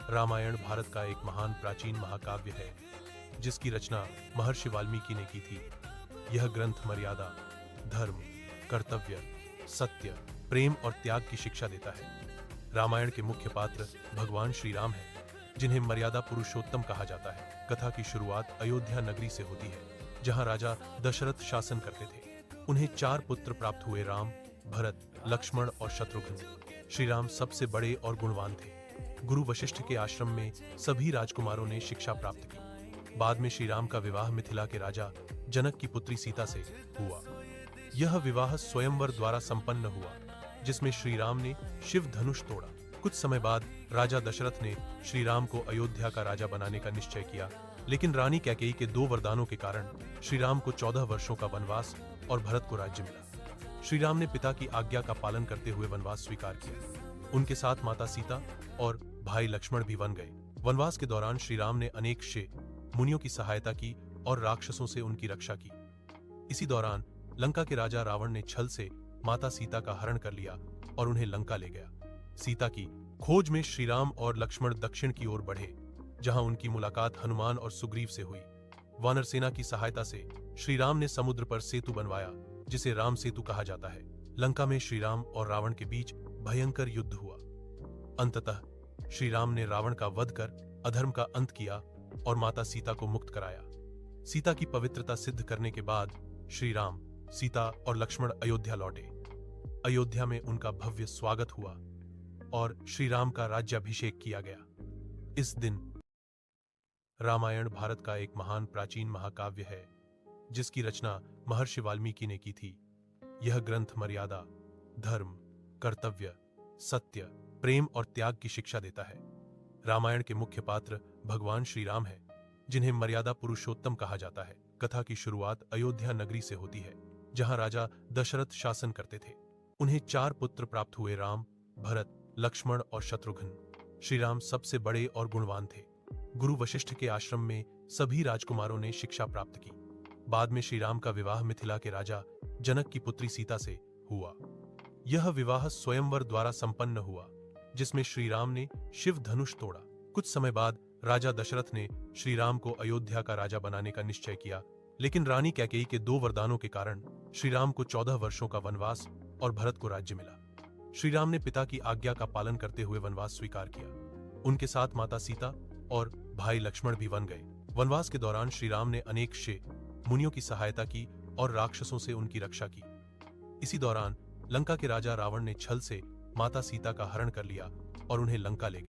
रामायण भारत का एक महान प्राचीन महाकाव्य है जिसकी रचना महर्षि वाल्मीकि ने की थी। यह ग्रंथ मर्यादा, धर्म, कर्तव्य, सत्य, प्रेम और त्याग की शिक्षा देता है। रामायण के मुख्य पात्र भगवान श्री राम हैं, जिन्हें मर्यादा पुरुषोत्तम कहा जाता है। कथा की शुरुआत अयोध्या नगरी से होती है, जहां राजा दशरथ शासन करते थे। उन्हें 4 पुत्र प्राप्त हुए, राम, भरत, लक्ष्मण और शत्रुघ्न। श्री राम सबसे बड़े और गुणवान थे। गुरु वशिष्ठ के आश्रम में सभी राजकुमारों ने शिक्षा प्राप्त की। बाद में श्री राम का विवाह मिथिला के राजा जनक की पुत्री सीता से हुआ। यह विवाह स्वयंवर द्वारा संपन्न हुआ, जिसमें श्री राम ने शिव धनुष तोड़ा। कुछ समय बाद राजा दशरथ ने श्री राम को अयोध्या का राजा बनाने का निश्चय किया, लेकिन रानी कैकेयी के 2 वरदानों के कारण श्री राम को 14 वर्षों का वनवास और भरत को राज्य मिला। श्री राम ने पिता की आज्ञा का पालन करते हुए वनवास स्वीकार किया। उनके साथ माता सीता और भाई लक्ष्मण भी वन गए। वनवास के दौरान श्री राम ने अनेक ऋषि मुनियों की सहायता की और राक्षसों से उनकी रक्षा की। इसी दौरान लंका के राजा रावण ने छल से माता सीता का हरण कर लिया और उन्हें लंका ले गया। सीता की खोज में श्री राम और लक्ष्मण दक्षिण की ओर बढ़े, जहां उनकी मुलाकात हनुमान और सुग्रीव से हुई। वानर सेना की सहायता से श्री राम ने समुद्र पर सेतु बनवाया, जिसे राम सेतु कहा जाता है। लंका में श्री राम और रावण के बीच भयंकर युद्ध हुआ। अंततः श्री राम ने रावण का वध कर अधर्म का अंत किया और माता सीता को मुक्त कराया। सीता की पवित्रता सिद्ध करने के बाद श्री राम, सीता और लक्ष्मण अयोध्या लौटे। अयोध्या में उनका भव्य स्वागत हुआ और श्री राम का राज्याभिषेक किया गया। इस दिन रामायण भारत का एक महान प्राचीन महाकाव्य है जिसकी रचना महर्षि वाल्मीकि ने की थी। यह ग्रंथ मर्यादा, धर्म, कर्तव्य, सत्य, प्रेम और त्याग की शिक्षा देता है। रामायण के मुख्य पात्र भगवान श्री राम हैं, जिन्हें मर्यादा पुरुषोत्तम कहा जाता है। कथा की शुरुआत अयोध्या नगरी से होती है, जहां राजा दशरथ शासन करते थे। उन्हें 4 पुत्र प्राप्त हुए, राम, भरत, लक्ष्मण और शत्रुघ्न। श्री राम सबसे बड़े और गुणवान थे। गुरु वशिष्ठ के आश्रम में सभी राजकुमारों ने शिक्षा प्राप्त की। बाद में श्री राम का विवाह मिथिला के राजा जनक की पुत्री सीता से हुआ। यह विवाह स्वयंवर द्वारा संपन्न हुआ, जिसमें श्री राम ने शिव धनुष तोड़ा। कुछ समय बाद राजा दशरथ ने श्री राम को अयोध्या का राजा बनाने का निश्चय किया, लेकिन रानी कैकेयी के 2 वरदानों के कारण श्री राम को 14 वर्षों का वनवास और भरत को राज्य मिला। श्री राम ने पिता की आज्ञा का पालन करते हुए वनवास स्वीकार किया। उनके साथ माता सीता और भाई लक्ष्मण भी वन गए। वनवास के दौरान श्री राम ने अनेक ऋषि मुनियों की सहायता की और राक्षसों से उनकी रक्षा की। इसी दौरान लंका के राजा रावण ने छल से माता सीता का हरण कर लिया और उन्हें लंका ले गया।